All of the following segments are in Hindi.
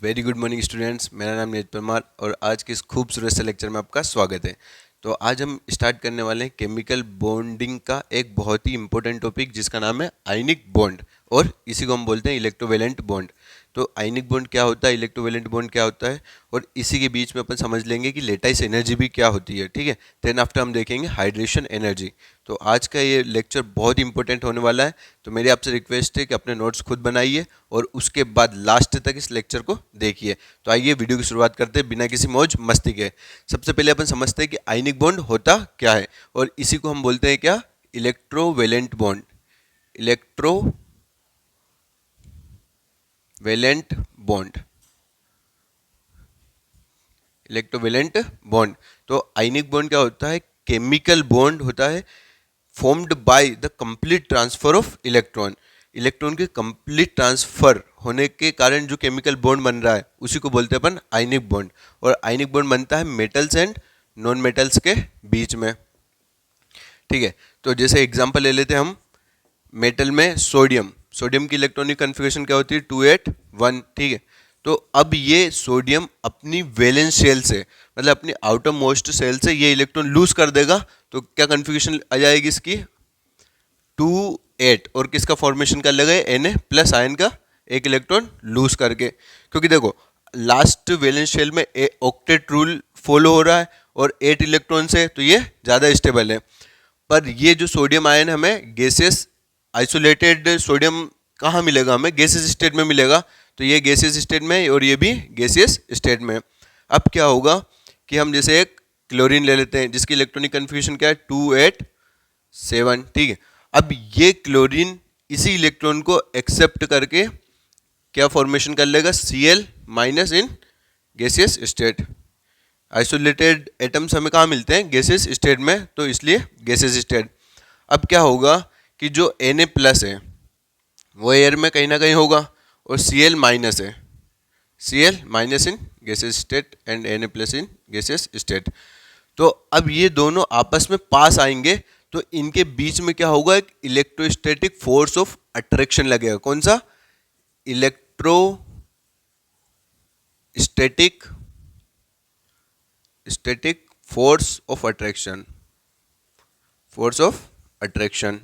Very good morning students. मेरा नाम नीरज परमार और आज के इस खूबसूरत से लेक्चर में आपका स्वागत है। तो आज हम स्टार्ट करने वाले हैं केमिकल बॉन्डिंग का एक बहुत ही इंपॉर्टेंट टॉपिक जिसका नाम है आयनिक बॉन्ड, और इसी को हम बोलते हैं इलेक्ट्रोवेलेंट बॉन्ड। तो आयनिक बॉन्ड क्या होता है, इलेक्ट्रोवेलेंट बॉन्ड क्या होता है, और इसी के बीच में अपन समझ लेंगे कि लेटाइस एनर्जी भी क्या होती है। ठीक है, देन आफ्टर हम देखेंगे हाइड्रेशन एनर्जी। तो आज का ये लेक्चर बहुत इंपॉर्टेंट होने वाला है। तो मेरी आपसे रिक्वेस्ट है कि अपने नोट्स खुद बनाइए और उसके बाद लास्ट तक इस लेक्चर को देखिए। तो आइए वीडियो की शुरुआत करते हैं बिना किसी मौज मस्ती के। सबसे पहले अपन समझते हैं कि आयनिक बॉन्ड होता क्या है, और इसी को हम बोलते हैं क्या, electrovalent bond. Electrovalent bond, electrovalent bond. तो आयनिक बॉन्ड क्या होता है, केमिकल बॉन्ड होता है formed by the complete transfer of electron. Electron के कंप्लीट ट्रांसफर होने के कारण जो केमिकल बॉन्ड बन रहा है उसी को बोलते हैं अपन आयनिक बॉन्ड। और आयनिक बॉन्ड बनता है मेटल्स एंड नॉन मेटल्स के बीच में। ठीक है, तो जैसे एग्जांपल ले लेते हैं हम, मेटल में सोडियम, सोडियम की इलेक्ट्रॉनिक कन्फिगरेशन क्या होती है, 281। ठीक है, तो अब ये सोडियम अपनी वैलेंस शेल से, मतलब अपनी आउटर मोस्ट सेल से ये इलेक्ट्रॉन लूज कर देगा, तो क्या कन्फिगरेशन आ जाएगी इसकी, 2 8, और किसका फॉर्मेशन कर लेगा, Na+ आयन का एक इलेक्ट्रॉन लूज करके। क्योंकि देखो लास्ट वैलेंस शेल में ऑक्टेट रूल फॉलो हो रहा है और 8 इलेक्ट्रॉन से, तो ये ज़्यादा स्टेबल है। पर ये जो सोडियम आयन हमें गैसेस, आइसोलेटेड सोडियम कहाँ मिलेगा, हमें गैसेस स्टेट में मिलेगा। तो ये गैसेस स्टेट में है और ये भी गैसेस स्टेट में है। अब क्या होगा कि हम जैसे एक क्लोरीन ले लेते हैं जिसकी इलेक्ट्रॉनिक कन्फिगरेशन क्या है, 287। ठीक है, अब ये क्लोरीन इसी इलेक्ट्रॉन को एक्सेप्ट करके क्या फॉर्मेशन कर लेगा, Cl- in gaseous state. Isolated atoms हमें कहाँ मिलते हैं, गैसेस स्टेट में, तो इसलिए गैसेस स्टेट। अब क्या होगा कि जो Na+ है वो एयर में कहीं ना कहीं होगा, और Cl- है, Cl- in gases state and Na+ in gases state. तो अब ये दोनों आपस में पास आएंगे, तो इनके बीच में क्या होगा, एक इलेक्ट्रोस्टैटिक फोर्स ऑफ अट्रैक्शन लगेगा। कौन सा, static force of attraction, force of attraction.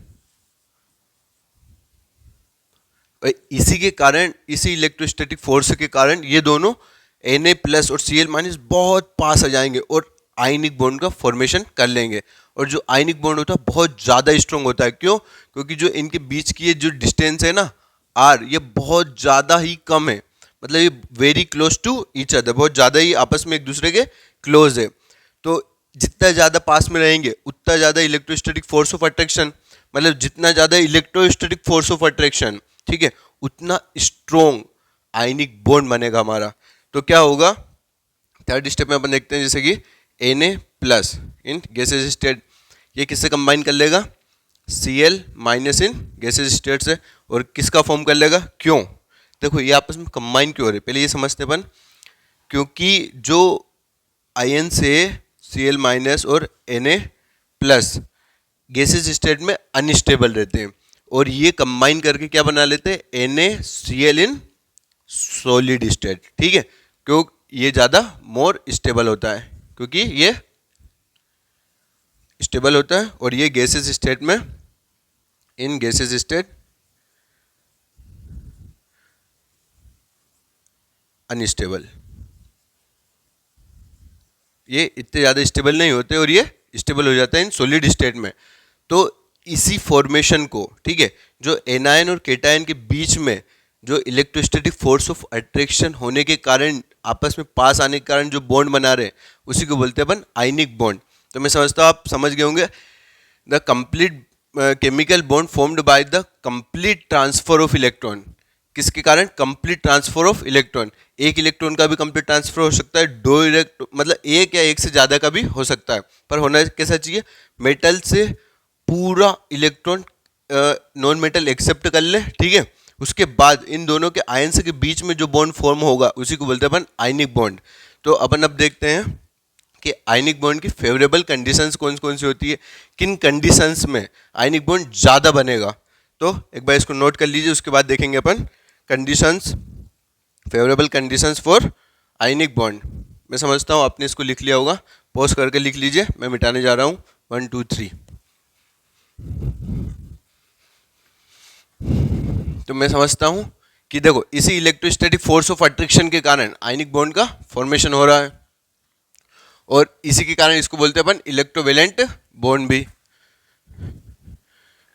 इसी के कारण, इसी इलेक्ट्रोस्टैटिक फोर्स के कारण ये दोनों Na+ और Cl- बहुत पास आ जाएंगे और आयनिक बॉन्ड का फॉर्मेशन कर लेंगे। और जो आयनिक बॉन्ड होता है बहुत ज़्यादा स्ट्रॉन्ग होता है। क्यों, क्योंकि जो इनके बीच की ये जो डिस्टेंस है ना, R, ये बहुत ज़्यादा ही कम है। मतलब ये very close to each other, बहुत ज़्यादा ही आपस में एक दूसरे के क्लोज है। तो जितना ज़्यादा पास में रहेंगे उतना ज़्यादा इलेक्ट्रोस्टैटिक फोर्स ऑफ अट्रैक्शन, मतलब जितना ज़्यादा इलेक्ट्रोस्टैटिक फोर्स ऑफ अट्रैक्शन, ठीक है, उतना स्ट्रॉन्ग आयनिक बॉन्ड बनेगा हमारा। तो क्या होगा, थर्ड स्टेप में अपन देखते हैं, जैसे कि Na+ इन गैसेस स्टेट, ये किससे कंबाइन कर लेगा, Cl- इन गैसेस स्टेट से, और किसका फॉर्म कर लेगा, क्यों, देखो ये आपस में कंबाइन क्यों हो रहे, पहले ये समझते अपन। क्योंकि जो आयन से Cl- और Na+ गैसेस स्टेट में अनस्टेबल रहते हैं, और ये कंबाइन करके क्या बना लेते हैं, NaCl इन सॉलिड स्टेट। ठीक है, क्यों, ये ज़्यादा मोर स्टेबल होता है, क्योंकि ये स्टेबल होता है, और ये गैसेस स्टेट में, इन गैसेस स्टेट अनस्टेबल, ये इतने ज़्यादा स्टेबल नहीं होते और ये स्टेबल हो जाता है इन सॉलिड स्टेट में। तो इसी फॉर्मेशन को, ठीक है, जो एनायन और केटायन के बीच में जो इलेक्ट्रोस्टैटिक फोर्स ऑफ अट्रैक्शन होने के कारण, आपस में पास आने के कारण जो बॉन्ड बना रहे हैं उसी को बोलते हैं अपन आयनिक बॉन्ड। तो मैं समझता हूँ आप समझ गए होंगे, the complete chemical bond formed by the complete transfer of electron. किसके कारण, कंप्लीट ट्रांसफर ऑफ इलेक्ट्रॉन। एक इलेक्ट्रॉन का भी कंप्लीट ट्रांसफर हो सकता है, दो इलेक्ट्रॉन, मतलब एक या एक से ज़्यादा का भी हो सकता है, पर होना कैसा चाहिए, मेटल से पूरा इलेक्ट्रॉन नॉन मेटल एक्सेप्ट कर ले। ठीक है, उसके बाद इन दोनों के आयंस के बीच में जो बॉन्ड फॉर्म होगा उसी को बोलते हैं अपन आयनिक बॉन्ड। तो अपन अब देखते हैं कि आयनिक बॉन्ड की फेवरेबल कंडीशंस कौन कौन सी होती है, किन कंडीशंस में आयनिक बॉन्ड ज़्यादा बनेगा। तो एक बार इसको नोट कर लीजिए, उसके बाद देखेंगे अपन conditions favourable conditions for ionic bond. मैं समझता हूँ आपने इसको लिख लिया होगा, पॉज करके लिख लीजिए, मैं मिटाने जा रहा हूँ 1 2 3। तो मैं समझता हूँ कि देखो इसी इलेक्ट्रोस्टैटिक फोर्स ऑफ अट्रैक्शन के कारण आयनिक बॉन्ड का फॉर्मेशन हो रहा है, और इसी के कारण इसको बोलते हैं अपन इलेक्ट्रोवेलेंट बॉन्ड भी।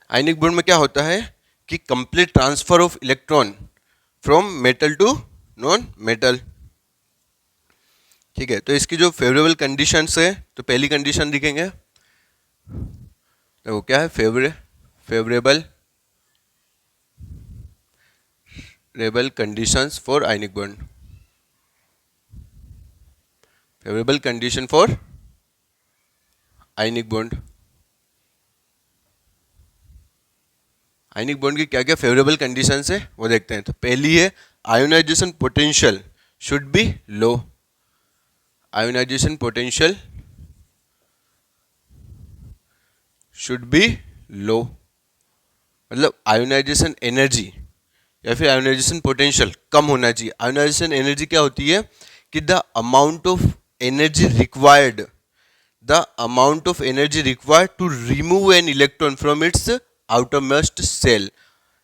आयनिक बॉन्ड में क्या होता है कि complete transfer of electron from metal to non metal. ठीक है, तो इसकी जो फेवरेबल कंडीशंस है, तो पहली कंडीशन लिखेंगे, देखो क्या है, favourable conditions for ionic bond. Favourable condition for ionic bond. Ionic bond की क्या क्या फेवरेबल कंडीशंस है वो देखते हैं। तो पहली है ionisation potential should be low. Ionisation potential should be low, मतलब आयोनाइजेशन एनर्जी या फिर आयोनाइजेशन पोटेंशियल कम होना चाहिए। आयोनाइजेशन एनर्जी क्या होती है कि the amount of energy required to remove an electron from its outermost shell,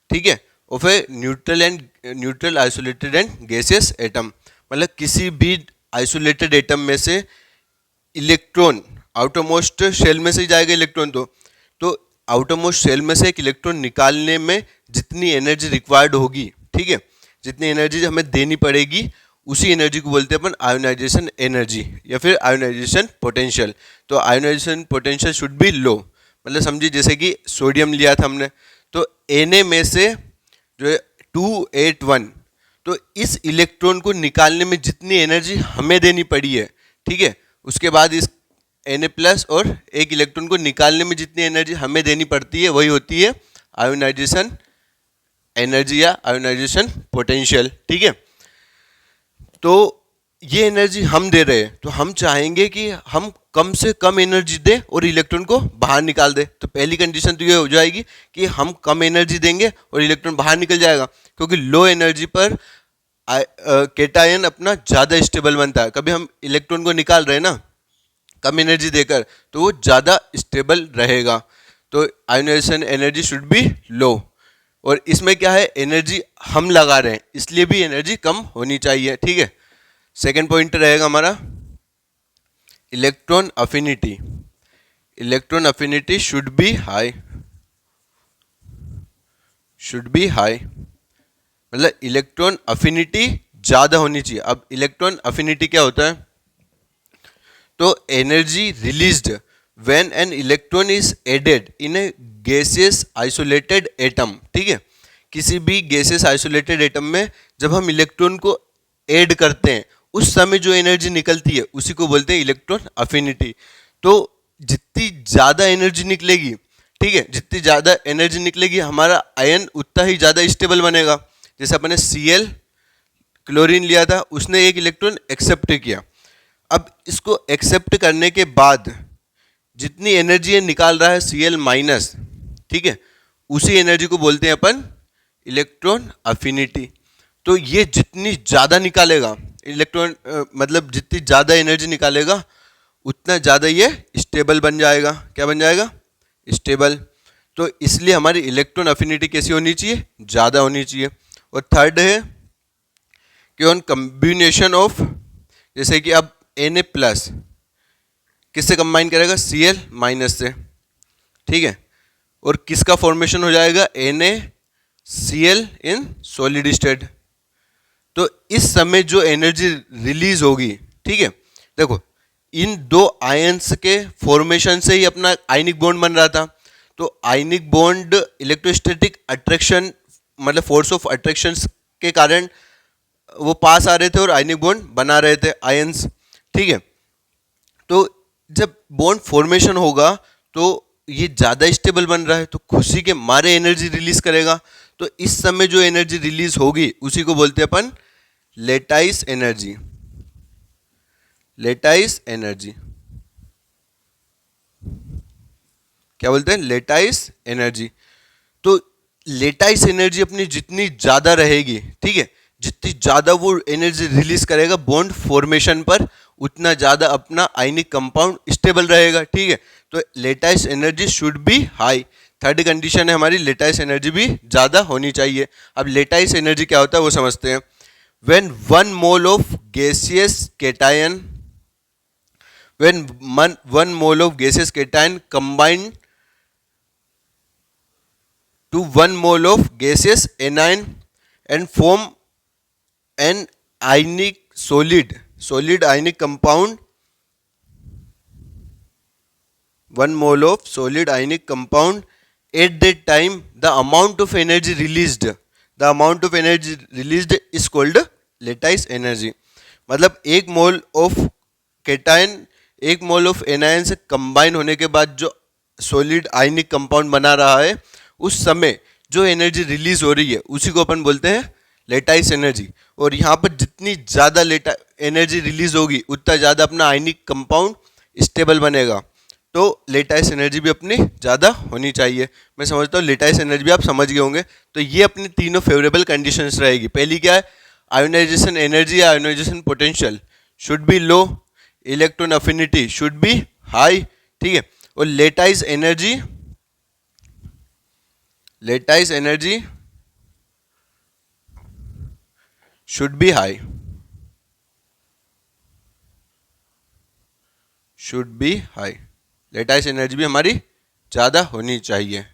ठीक है, of a neutral isolated and gaseous atom. मतलब किसी भी आइसोलेटेड एटम में से इलेक्ट्रॉन, आउटरमोस्ट शेल में से ही जाएगा इलेक्ट्रॉन, तो आउटरमोस्ट सेल में से एक इलेक्ट्रॉन निकालने में जितनी एनर्जी रिक्वायर्ड होगी, ठीक है, जितनी एनर्जी हमें देनी पड़ेगी, उसी एनर्जी को बोलते हैं अपन आयोनाइजेशन एनर्जी या फिर आयोनाइजेशन पोटेंशियल। तो ionisation potential should be low, मतलब समझिए जैसे कि सोडियम लिया था हमने, तो Na में से जो है 281, तो इस इलेक्ट्रॉन को निकालने में जितनी एनर्जी हमें देनी पड़ी है, ठीक है, उसके बाद इस Na प्लस और एक इलेक्ट्रॉन को निकालने में जितनी एनर्जी हमें देनी पड़ती है वही होती है आयोनाइजेशन एनर्जी या आयोनाइजेशन पोटेंशियल, ठीक है। तो ये एनर्जी हम दे रहे हैं, तो हम चाहेंगे कि हम कम से कम एनर्जी दें और इलेक्ट्रॉन को बाहर निकाल दें। तो पहली कंडीशन तो ये हो जाएगी कि हम कम एनर्जी देंगे और इलेक्ट्रॉन बाहर निकल जाएगा, क्योंकि लो एनर्जी पर केटायन अपना ज़्यादा स्टेबल बनता है। कभी हम इलेक्ट्रॉन को निकाल रहे हैं ना कम एनर्जी देकर, तो वो ज़्यादा स्टेबल रहेगा। तो आयोनाइजेशन एनर्जी शुड बी लो, और इसमें क्या है, एनर्जी हम लगा रहे हैं इसलिए भी एनर्जी कम होनी चाहिए, ठीक है। सेकेंड पॉइंट रहेगा हमारा electron affinity. Electron affinity should be high, मतलब इलेक्ट्रॉन अफिनिटी ज़्यादा होनी चाहिए। अब इलेक्ट्रॉन अफिनिटी क्या होता है, तो energy released when an electron is added in a gaseous isolated atom, ठीक है, किसी भी गैसियस आइसोलेटेड एटम में जब हम इलेक्ट्रॉन को ऐड करते हैं उस समय जो एनर्जी निकलती है उसी को बोलते हैं इलेक्ट्रॉन अफिनिटी। तो जितनी ज़्यादा एनर्जी निकलेगी, ठीक है, जितनी ज़्यादा एनर्जी निकलेगी हमारा आयन उतना ही ज़्यादा स्टेबल बनेगा। जैसे अपने Cl क्लोरीन लिया था, उसने एक इलेक्ट्रॉन एक्सेप्ट किया, अब इसको एक्सेप्ट करने के बाद जितनी एनर्जी निकाल रहा है Cl माइनस, ठीक है, उसी एनर्जी को बोलते हैं अपन इलेक्ट्रॉन अफिनिटी। तो ये जितनी ज़्यादा निकालेगा इलेक्ट्रॉन, मतलब जितनी ज़्यादा एनर्जी निकालेगा उतना ज़्यादा ये स्टेबल बन जाएगा। क्या बन जाएगा, स्टेबल। तो इसलिए हमारी इलेक्ट्रॉन अफिनिटी कैसी होनी चाहिए, ज़्यादा होनी चाहिए। और थर्ड है कि ऑन कम्बिनेशन ऑफ, जैसे कि अब Na प्लस किससे कंबाइन करेगा, Cl माइनस से, ठीक है, और किसका फॉर्मेशन हो जाएगा, NaCl इन सॉलिड स्टेट। तो इस समय जो एनर्जी रिलीज होगी, ठीक है, देखो इन दो आयंस के फॉर्मेशन से ही अपना आयनिक बॉन्ड बन रहा था। तो आयनिक बॉन्ड इलेक्ट्रोस्टैटिक अट्रैक्शन, मतलब फोर्स ऑफ अट्रैक्शन के कारण वो पास आ रहे थे और आयनिक बॉन्ड बना रहे थे आयंस, ठीक है। तो जब बॉन्ड फॉर्मेशन होगा तो ये ज़्यादा स्टेबल बन रहा है, तो खुशी के मारे एनर्जी रिलीज करेगा। तो इस समय जो एनर्जी रिलीज होगी उसी को बोलते हैं अपन लेटाइस एनर्जी। लेटाइस एनर्जी क्या बोलते हैं, लेटाइस एनर्जी। तो लेटाइस एनर्जी अपनी जितनी ज़्यादा रहेगी, ठीक है, जितनी ज़्यादा वो एनर्जी रिलीज करेगा बॉन्ड फॉर्मेशन पर, उतना ज़्यादा अपना आयनिक कंपाउंड स्टेबल रहेगा, ठीक है। तो lattice energy should be high. Third condition है हमारी, लेटाइस एनर्जी भी ज़्यादा होनी चाहिए। अब लेटाइस एनर्जी क्या होता है वो समझते हैं। When 1 mole of gaseous cation, when 1 mole of gaseous cation combine to 1 mole of gaseous anion and form an ionic solid ionic compound. 1 mole of solid ionic compound. At that time the amount of energy released is called lattice energy. मतलब 1 mole of cation 1 mole of anion से कंबाइन होने के बाद जो सॉलिड आयनिक कंपाउंड बना रहा है, उस समय जो एनर्जी रिलीज हो रही है उसी को अपन बोलते हैं लेटाइस एनर्जी। और यहाँ पर जितनी ज़्यादा एनर्जी रिलीज होगी उतना ज़्यादा अपना आयनिक कंपाउंड स्टेबल बनेगा। तो लेटाइस एनर्जी भी अपनी ज़्यादा होनी चाहिए। मैं समझता हूँ लेटाइस एनर्जी भी आप समझ गए होंगे। तो ये अपनी तीनों फेवरेबल कंडीशंस रहेगी। पहली क्या है, आयोनाइजेशन एनर्जी या ionisation potential should be low, electron affinity should be high, ठीक है। और lattice energy should be high, lattice energy भी हमारी ज़्यादा होनी चाहिए।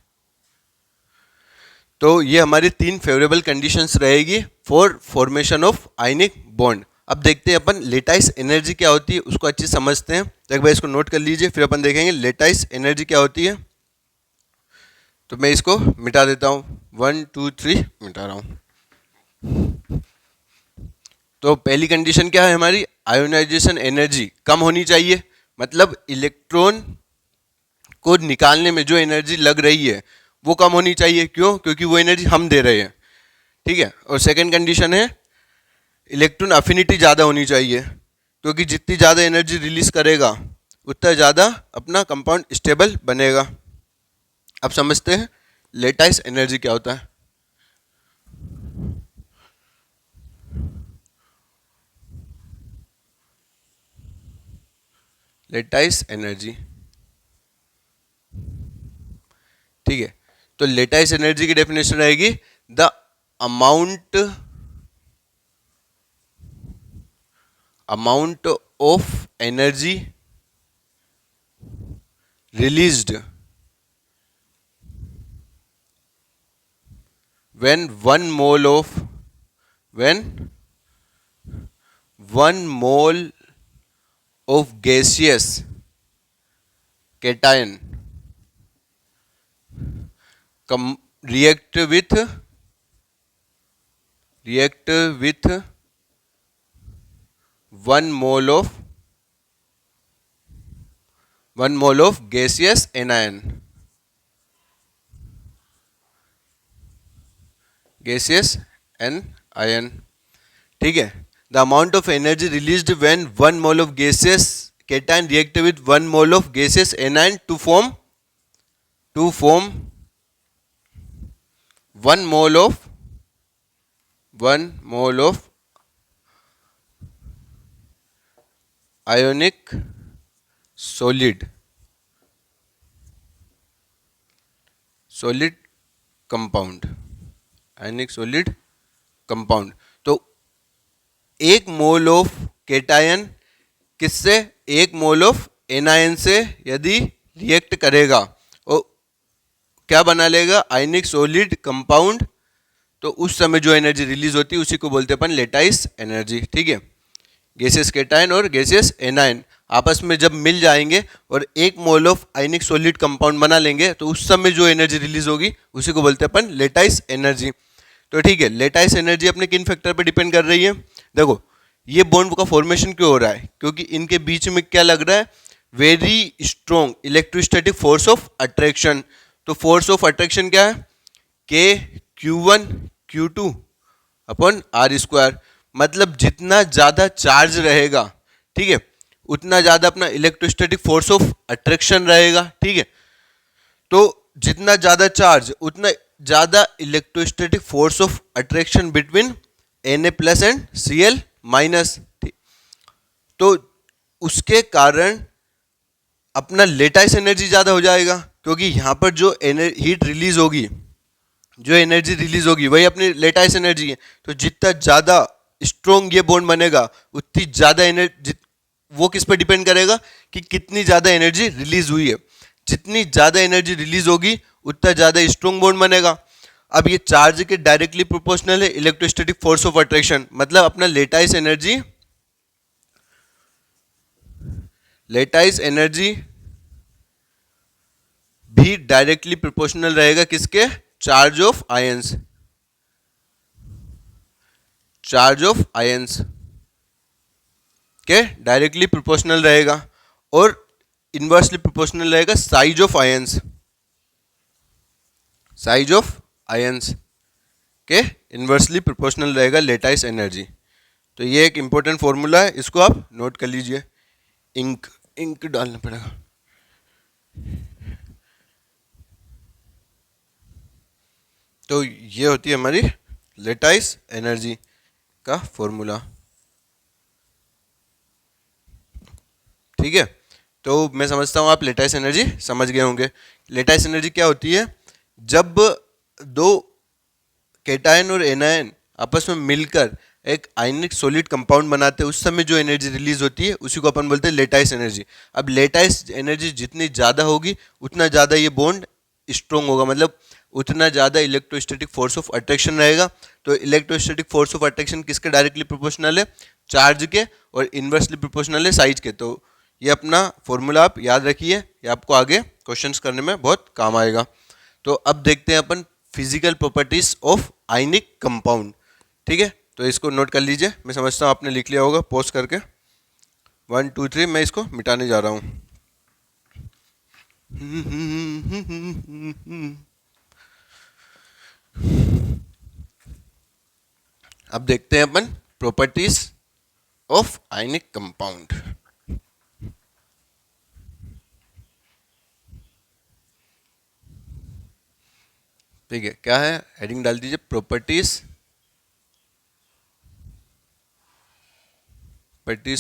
तो ये हमारी 3 फेवरेबल कंडीशंस रहेगी for formation of ionic bond. अब देखते हैं अपन लेटाइस एनर्जी क्या होती है, उसको अच्छी समझते हैं। तो एक बार इसको नोट कर लीजिए, फिर अपन देखेंगे लेटाइस एनर्जी क्या होती है। तो मैं इसको मिटा देता हूँ, 1 2 3 मिटा रहा हूँ। तो पहली कंडीशन क्या है हमारी, आयोनाइजेशन एनर्जी कम होनी चाहिए। मतलब इलेक्ट्रॉन को निकालने में जो एनर्जी लग रही है वो कम होनी चाहिए। क्यों? क्योंकि वो एनर्जी हम दे रहे हैं, ठीक है। और सेकंड कंडीशन है इलेक्ट्रॉन अफिनिटी ज़्यादा होनी चाहिए, क्योंकि जितनी ज़्यादा एनर्जी रिलीज करेगा उतना ज़्यादा अपना कंपाउंड स्टेबल बनेगा। अब समझते हैं लेटाइस एनर्जी क्या होता है। लेटाइस एनर्जी, ठीक है। तो लेटाइस एनर्जी की डेफिनेशन रहेगी the amount of energy released when 1 mole of gaseous cation react with 1 mole of gaseous anion, ठीक है। The amount of energy released when 1 mole of gaseous cation react with 1 mole of gaseous anion to form 1 mole of ionic solid compound, ionic solid compound. तो 1 मोल ऑफ केटायन किससे, 1 मोल ऑफ एनायन से यदि रिएक्ट करेगा और क्या बना लेगा, आयनिक सॉलिड कंपाउंड, तो उस समय जो एनर्जी रिलीज होती है उसी को बोलते हैं अपन लेटाइस एनर्जी, ठीक है। गैसियस केटायन और गैसियस एनायन आपस में जब मिल जाएंगे और 1 mole of ionic solid compound बना लेंगे तो उस समय जो एनर्जी रिलीज होगी उसी को बोलते हैं अपन लेटाइस एनर्जी। तो ठीक है, लेटाइस एनर्जी अपने किन फैक्टर पर डिपेंड कर रही है। देखो ये बॉन्ड का फॉर्मेशन क्यों हो रहा है, क्योंकि इनके बीच में क्या लग रहा है, very strong electrostatic force of attraction. तो फोर्स ऑफ अट्रैक्शन क्या है, के Q1 Q2 अपन R²। मतलब जितना ज़्यादा चार्ज रहेगा, ठीक है, उतना ज़्यादा अपना इलेक्ट्रोस्टैटिक फोर्स ऑफ अट्रैक्शन रहेगा, ठीक है। तो जितना ज़्यादा चार्ज उतना ज़्यादा electrostatic force of attraction between Na plus and Cl minus. तो उसके कारण अपना लेटाइस एनर्जी ज़्यादा हो जाएगा, क्योंकि यहाँ पर जो हीट रिलीज होगी, जो एनर्जी रिलीज होगी वही अपनी लेटाइस एनर्जी है। तो जितना ज़्यादा स्ट्रोंग ये बॉन्ड बनेगा उतनी ज़्यादा एनर्जी, वो किस पर डिपेंड करेगा कि कितनी ज़्यादा एनर्जी रिलीज हुई है। जितनी ज़्यादा एनर्जी रिलीज होगी उतना ज़्यादा स्ट्रोंग बॉन्ड बनेगा। अब ये चार्ज के डायरेक्टली प्रोपोर्शनल है इलेक्ट्रोस्टैटिक फोर्स ऑफ अट्रैक्शन, मतलब अपना लेटाइस एनर्जी भी डायरेक्टली प्रोपोर्शनल रहेगा किसके, charge of ions, charge of ions के डायरेक्टली प्रोपोर्शनल रहेगा। और इनवर्सली प्रोपोर्शनल रहेगा size of ions, size of ions के इनवर्सली प्रोपोर्शनल रहेगा लेटाइस एनर्जी। तो ये एक इंपॉर्टेंट फॉर्मूला है, इसको आप नोट कर लीजिए। इंक डालना पड़ेगा। तो ये होती है हमारी लेटाइस एनर्जी का फॉर्मूला। ठीक है, तो मैं समझता हूँ आप लेटाइस एनर्जी समझ गए होंगे। लेटाइस एनर्जी क्या होती है, जब दो केटायन और एनायन आपस में मिलकर एक आयनिक सॉलिड कंपाउंड बनाते हैं, उस समय जो एनर्जी रिलीज होती है उसी को अपन बोलते हैं लेटाइस एनर्जी। अब लेटाइस एनर्जी जितनी ज़्यादा होगी उतना ज़्यादा ये बॉन्ड स्ट्रोंग होगा, मतलब उतना ज़्यादा इलेक्ट्रोस्टैटिक फोर्स ऑफ अट्रैक्शन रहेगा। तो इलेक्ट्रोस्टैटिक फोर्स ऑफ अट्रैक्शन किसके डायरेक्टली प्रोपोर्शनल है, चार्ज के, और इनवर्सली प्रोपोर्शनल है साइज के। तो ये अपना फॉर्मूला आप याद रखिए, ये आपको आगे क्वेश्चंस करने में बहुत काम आएगा। तो अब देखते हैं अपन physical properties of ionic compound. ठीक है, तो इसको नोट कर लीजिए, मैं समझता हूँ आपने लिख लिया होगा पॉज करके। 1 2 3 मैं इसको मिटाने जा रहा हूँ। अब देखते हैं अपन प्रॉपर्टीज ऑफ आयनिक कंपाउंड। ठीक है, क्या है, हेडिंग डाल दीजिए properties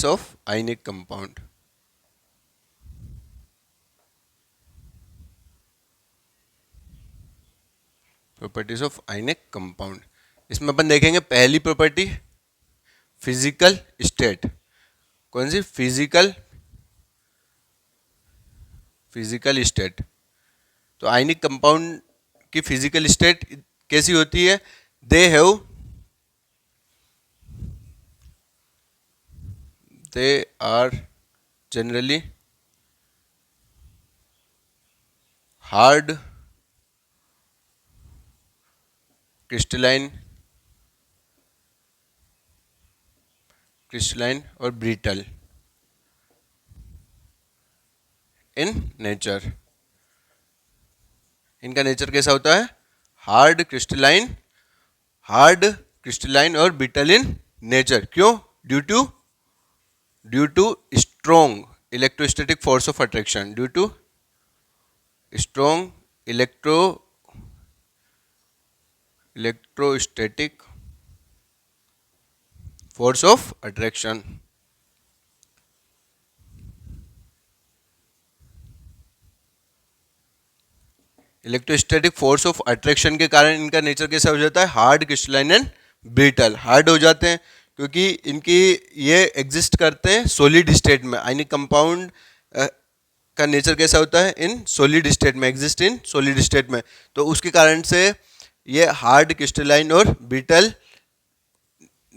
of ionic compound. Properties of ionic compound, इसमें अपन देखेंगे पहली प्रॉपर्टी फिजिकल स्टेट। कौन सी, फिजिकल स्टेट। तो आयनिक कंपाउंड की फिजिकल स्टेट कैसी होती है, they are generally hard, crystalline और ब्रिटल इन नेचर। इनका नेचर कैसा होता है, हार्ड क्रिस्टलाइन और ब्रिटल इन नेचर। क्यों, due to strong electrostatic force of attraction, due to strong electrostatic force of attraction. Electrostatic force of attraction के कारण इनका नेचर कैसा हो जाता है, hard, crystalline and brittle. Hard हो जाते हैं क्योंकि इनकी ये एग्जिस्ट करते हैं सॉलिड स्टेट में। आयनिक कंपाउंड का नेचर कैसा होता है, इन सॉलिड स्टेट में, एग्जिस्ट इन सॉलिड स्टेट में। तो उसके कारण से ये हार्ड, क्रिस्टलाइन और ब्रिटल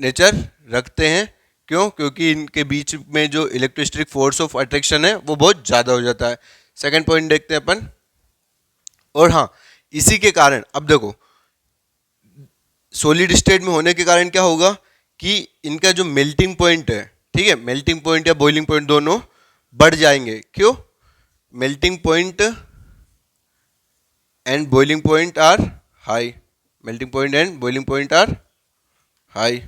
नेचर रखते हैं। क्यों, क्योंकि इनके बीच में जो इलेक्ट्रोस्टैटिक फोर्स ऑफ अट्रैक्शन है वो बहुत ज़्यादा हो जाता है। सेकेंड पॉइंट देखते हैं अपन। और हाँ, इसी के कारण अब देखो सॉलिड स्टेट में होने के कारण क्या होगा कि इनका जो मेल्टिंग पॉइंट है, ठीक है, मेल्टिंग पॉइंट या बॉइलिंग पॉइंट दोनों बढ़ जाएंगे। क्यों, melting point and boiling point are high, melting point and boiling point are high.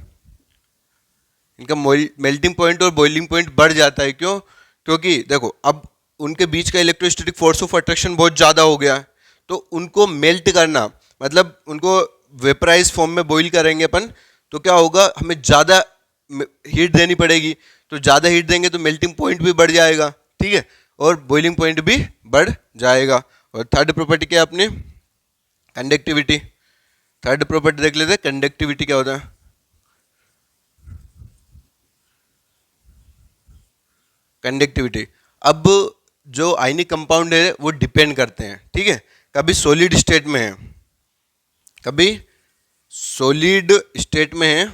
इनका मेल्टिंग पॉइंट और बॉइलिंग पॉइंट बढ़ जाता है। क्यों, क्योंकि देखो अब उनके बीच का इलेक्ट्रोस्टैटिक फोर्स ऑफ अट्रैक्शन बहुत ज़्यादा हो गया है। तो उनको मेल्ट करना, मतलब उनको वेपराइज फॉर्म में बॉईल करेंगे अपन, तो क्या होगा, हमें ज़्यादा हीट देनी पड़ेगी, तो ज़्यादा हीट देंगे तो मेल्टिंग पॉइंट भी बढ़ जाएगा, ठीक है, और बॉइलिंग पॉइंट भी बढ़ जाएगा। और थर्ड प्रॉपर्टी क्या है अपनी, कंडक्टिविटी। थर्ड प्रॉपर्टी देख लेते हैं, कंडक्टिविटी क्या होता है। कंडक्टिविटी, अब जो आयनिक कंपाउंड है वो डिपेंड करते हैं, ठीक है, कभी सॉलिड स्टेट में है, कभी सॉलिड स्टेट में है,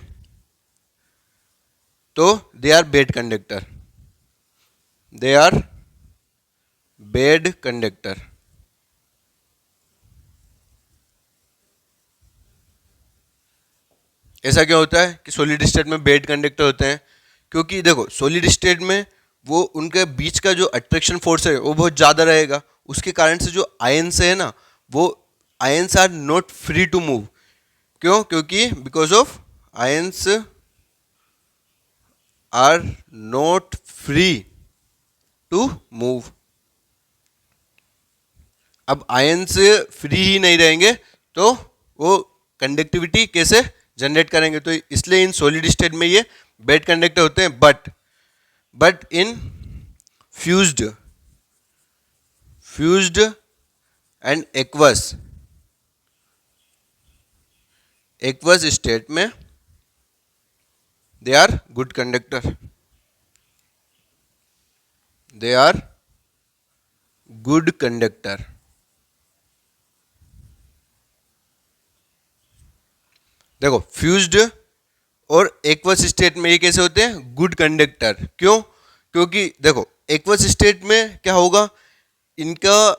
तो they are bad conductor, they are bad conductor. ऐसा क्या होता है कि सॉलिड स्टेट में बेड कंडक्टर होते हैं, क्योंकि देखो सॉलिड स्टेट में वो उनके बीच का जो अट्रैक्शन फोर्स है वो बहुत ज़्यादा रहेगा, उसके कारण से जो आयंस है ना, वो ions are not free to move. क्यों, क्योंकि because of ions are not free to move. अब आयंस फ्री ही नहीं रहेंगे तो वो कंडक्टिविटी कैसे जनरेट करेंगे, तो इसलिए इन सॉलिड स्टेट में ये बेड कंडक्टर होते हैं। But in fused and aqueous state में they are good conductor, they are good conductor. देखो फ्यूज्ड और एक्वस स्टेट में ये कैसे होते हैं, गुड कंडक्टर। क्यों, क्योंकि देखो एक्वस स्टेट में क्या होगा, इनका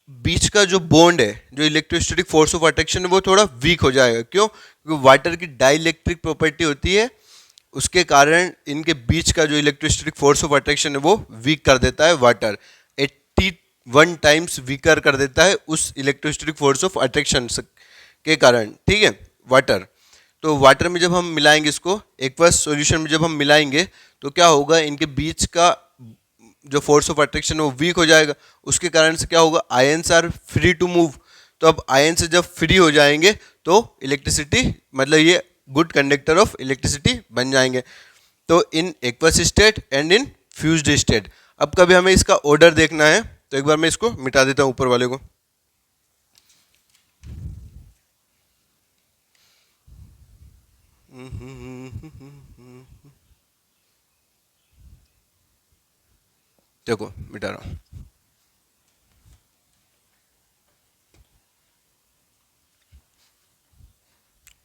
बीच का जो बॉन्ड है, जो इलेक्ट्रोस्टैटिक फोर्स ऑफ अट्रैक्शन है, वो थोड़ा वीक हो जाएगा। क्यों, क्योंकि वाटर की डाइलेक्ट्रिक प्रॉपर्टी होती है, उसके कारण इनके बीच का जो इलेक्ट्रोस्टैटिक फोर्स ऑफ अट्रैक्शन है वो वीक कर देता है वाटर, 81 टाइम्स वीकर कर देता है उस इलेक्ट्रोस्टैटिक फोर्स ऑफ अट्रैक्शन के कारण, ठीक है, वाटर। तो वाटर में जब हम मिलाएंगे इसको, एक्वस सॉल्यूशन में जब हम मिलाएंगे, तो क्या होगा, इनके बीच का जो फोर्स ऑफ अट्रैक्शन है वो वीक हो जाएगा, उसके कारण से क्या होगा, ions are free to move. तो अब आयन से जब फ्री हो जाएंगे तो इलेक्ट्रिसिटी, मतलब ये गुड कंडक्टर ऑफ इलेक्ट्रिसिटी बन जाएंगे। तो in aqueous state and in fused state. अब कभी हमें इसका ऑर्डर देखना है, तो एक बार मैं इसको मिटा देता हूँ ऊपर वाले को। देखो मिटा रहा हूँ।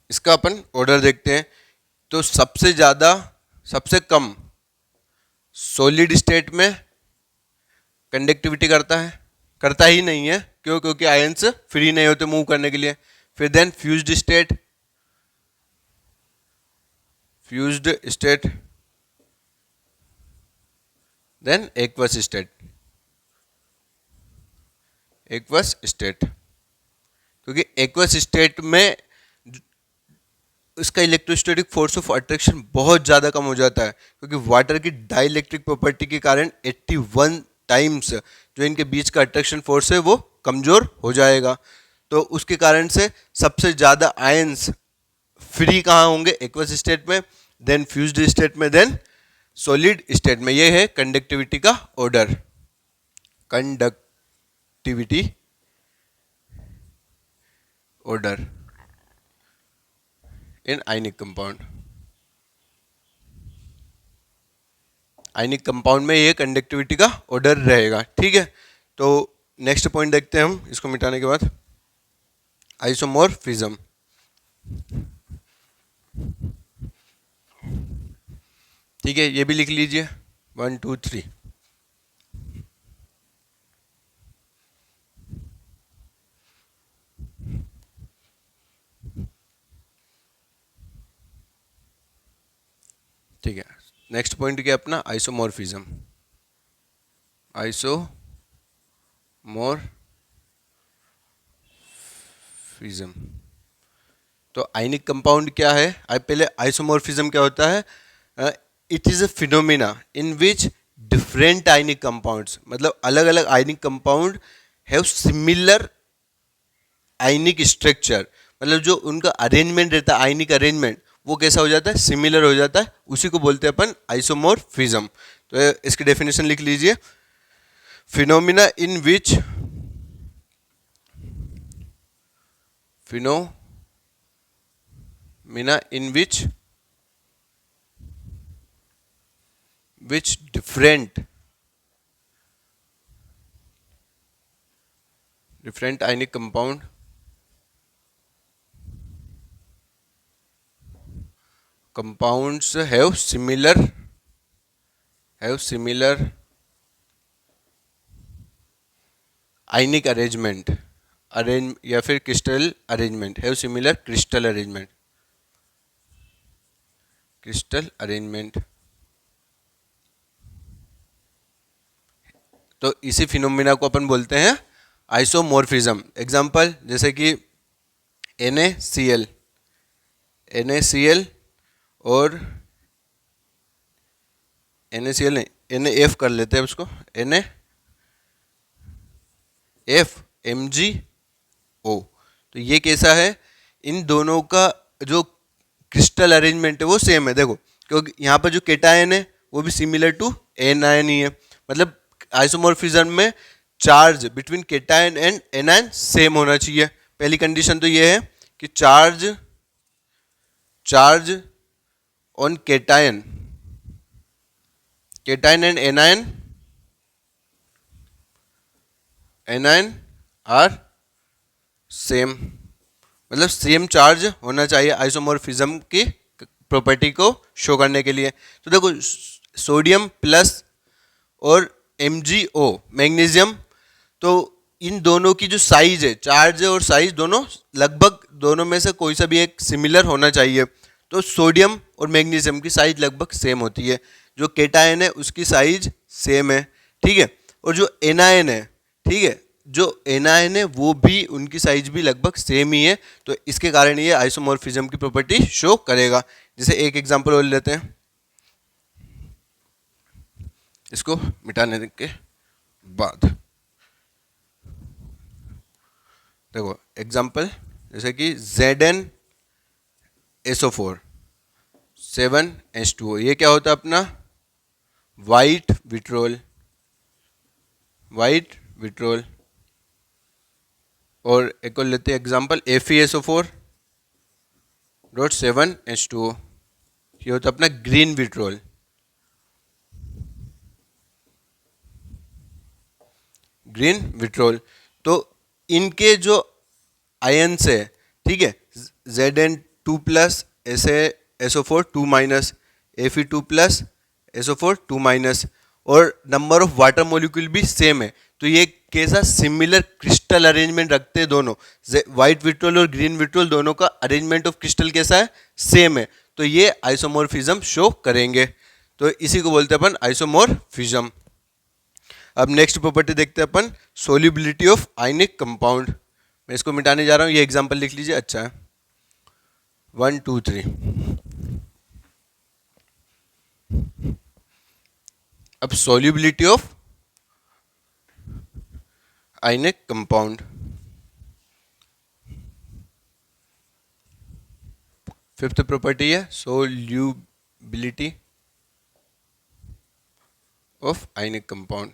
इसका अपन ऑर्डर देखते हैं। तो सबसे ज़्यादा, सबसे कम सॉलिड स्टेट में कंडक्टिविटी करता ही नहीं है। क्यों, क्योंकि आयंस फ्री नहीं होते मूव करने के लिए। फिर then fused state, then aqueous state. क्योंकि एक्वस स्टेट में इसका इलेक्ट्रोस्टैटिक फोर्स ऑफ अट्रैक्शन बहुत ज़्यादा कम हो जाता है, क्योंकि वाटर की डाइलेक्ट्रिक प्रॉपर्टी के कारण 81 टाइम्स जो इनके बीच का अट्रैक्शन फोर्स है वो कमज़ोर हो जाएगा। तो उसके कारण से सबसे ज़्यादा आयंस फ्री कहाँ होंगे, एक्वस स्टेट में, देन फ्यूज्ड स्टेट में, देन सॉलिड स्टेट में। ये है कंडक्टिविटी का order. Conductivity order in ionic compound. Ionic compound में ये कंडक्टिविटी का ऑर्डर रहेगा, ठीक है। तो नेक्स्ट पॉइंट देखते हैं हम इसको मिटाने के बाद, आइसोमॉर्फिज्म। ठीक है, ये भी लिख लीजिए 1 2 3। ठीक है, नेक्स्ट पॉइंट क्या अपना, आइसोमॉर्फिज्म। आइसोमॉर्फिज्म। तो आयनिक कंपाउंड क्या है, पहले आइसोमॉर्फिज्म क्या होता है। It is a phenomena in which different ionic compounds, मतलब अलग अलग ionic compound have similar ionic structure, मतलब जो उनका अरेंजमेंट रहता है, आयनिक अरेंजमेंट, वो कैसा हो जाता है, सिमिलर हो जाता है, उसी को बोलते हैं अपन आइसोमॉर्फिज्म। तो इसकी डेफिनेशन लिख लीजिए, phenomena in which different ionic compounds have similar ionic arrangement या फिर crystal arrangement, have similar crystal arrangement. तो इसी फिनोमिना को अपन बोलते हैं आइसोमॉर्फिज्म। एग्जांपल जैसे कि NaCl और NaCl नहीं, NaF कर लेते हैं उसको, NaFMgO। तो ये कैसा है, इन दोनों का जो क्रिस्टल अरेंजमेंट है वो सेम है। देखो, क्योंकि यहाँ पर जो केटायन है वो भी सिमिलर टू एनायन ही है, मतलब आइसोमॉर्फिज्म में charge between cation and anion same होना चाहिए। पहली कंडीशन तो ये है कि charge on cation and anion are same, मतलब सेम चार्ज होना चाहिए आइसोमॉर्फिज्म की प्रॉपर्टी को शो करने के लिए। तो देखो, सोडियम प्लस और MgO मैग्नीशियम, तो इन दोनों की जो साइज है, चार्ज और साइज दोनों लगभग, दोनों में से कोई सा भी एक सिमिलर होना चाहिए। तो सोडियम और मैग्नीशियम की साइज लगभग सेम होती है, जो केटायन है उसकी साइज सेम है, ठीक है। और जो एनायन है, ठीक है, जो एनायन है वो भी, उनकी साइज भी लगभग सेम ही है। तो इसके कारण ये आइसोमॉर्फिज्म की प्रॉपर्टी शो करेगा। जैसे एक एग्जांपल और लेते हैं, इसको मिटाने के बाद देखो एग्जांपल, जैसे कि ZnSO4 7H2O, ये क्या होता है अपना वाइट विट्रोल। और एक और लेते हैं एग्जांपल FeSO4.7H2O, ये होता है अपना ग्रीन विट्रोल। तो इनके जो आयन्स है, ठीक है, Zn2 plus SO4 2 minus, Fe2 plus SO4 2 minus, और नंबर ऑफ वाटर मॉलिक्यूल भी सेम है। तो ये कैसा सिमिलर क्रिस्टल अरेंजमेंट रखते हैं दोनों, व्हाइट विट्रोल और ग्रीन विट्रोल दोनों का अरेंजमेंट ऑफ क्रिस्टल कैसा है, सेम है। तो ये आइसोमॉर्फिज्म शो करेंगे। तो इसी को बोलते हैं अपन आइसोमॉर्फिज्म। अब नेक्स्ट प्रॉपर्टी देखते हैं अपन, सोल्यूबिलिटी ऑफ आयनिक कंपाउंड। मैं इसको मिटाने जा रहा हूँ, ये एग्जांपल लिख लीजिए, अच्छा है 1 2 3। अब solubility of ionic compound, fifth property है solubility of ionic compound.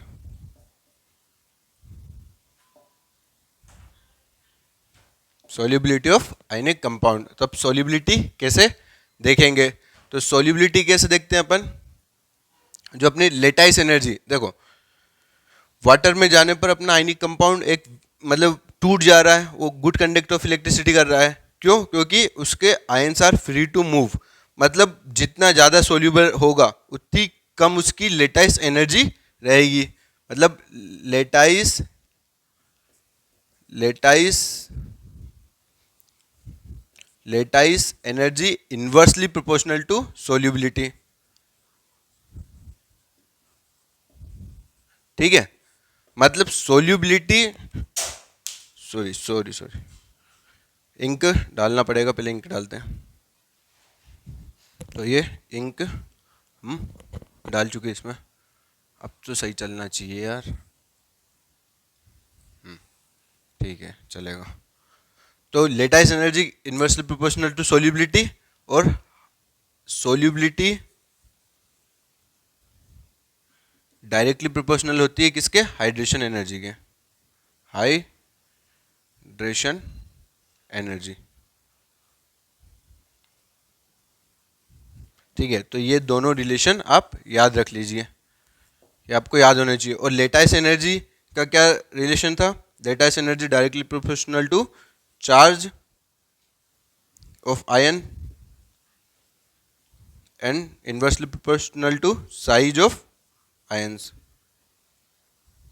Solubility of ionic compound. तो अब सोल्यूबिलिटी कैसे देखेंगे, तो सोल्यूबिलिटी कैसे देखते हैं अपन, जो अपनी लेटाइस एनर्जी, देखो वाटर में जाने पर अपना आयनिक कंपाउंड एक मतलब टूट जा रहा है, वो गुड कंडक्टर ऑफ इलेक्ट्रिसिटी कर रहा है। क्यों? क्योंकि उसके ions are free to move, मतलब जितना ज़्यादा सोल्यूबल होगा उतनी कम उसकी लेटाइस एनर्जी रहेगी। मतलब lattice energy inversely proportional to solubility, ठीक है। मतलब सोल्यूबिलिटी, सॉरी इंक डालना पड़ेगा, पहले इंक डालते हैं। तो ये इंक हम डाल चुके इसमें, अब तो सही चलना चाहिए यार, ठीक है चलेगा। तो lattice energy inversely proportional to solubility और सोल्यूबिलिटी डायरेक्टली प्रोपोर्शनल होती है किसके? हाइड्रेशन एनर्जी के, हाइड्रेशन एनर्जी। ठीक है, तो ये दोनों रिलेशन आप याद रख लीजिए, ये आपको याद होना चाहिए। और लेटाइस एनर्जी का क्या रिलेशन था? Lattice energy directly proportional to charge of ion and inversely proportional to size of ions,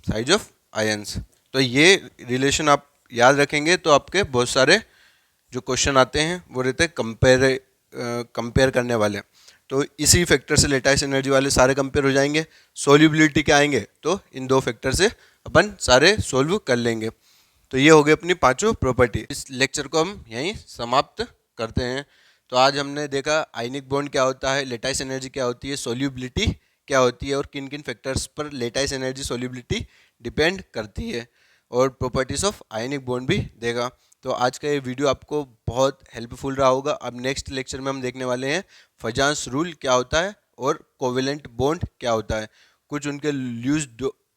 size of ions. तो ये रिलेशन आप याद रखेंगे तो आपके बहुत सारे जो क्वेश्चन आते हैं वो रहते हैं कंपेयर करने वाले। तो इसी फैक्टर से लेटाइस एनर्जी वाले सारे कंपेयर हो जाएंगे। सोल्यूबिलिटी के आएंगे तो इन दो फैक्टर से अपन सारे सोल्व कर लेंगे। तो ये हो गई अपनी पांचों प्रॉपर्टी। इस लेक्चर को हम यहीं समाप्त करते हैं। तो आज हमने देखा आयनिक बॉन्ड क्या होता है, लेटाइस एनर्जी क्या होती है, सोल्यूबिलिटी क्या होती है और किन किन फैक्टर्स पर लेटाइस एनर्जी सोल्यूबिलिटी डिपेंड करती है, और प्रॉपर्टीज ऑफ आयनिक बॉन्ड भी देखा। तो आज का ये वीडियो आपको बहुत हेल्पफुल रहा होगा। अब नेक्स्ट लेक्चर में हम देखने वाले हैं फजांस रूल क्या होता है और कोवेलेंट बॉन्ड क्या होता है, कुछ उनके लूज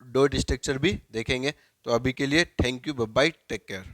डॉट स्ट्रक्चर भी देखेंगे। तो अभी के लिए thank you, bye bye, take care.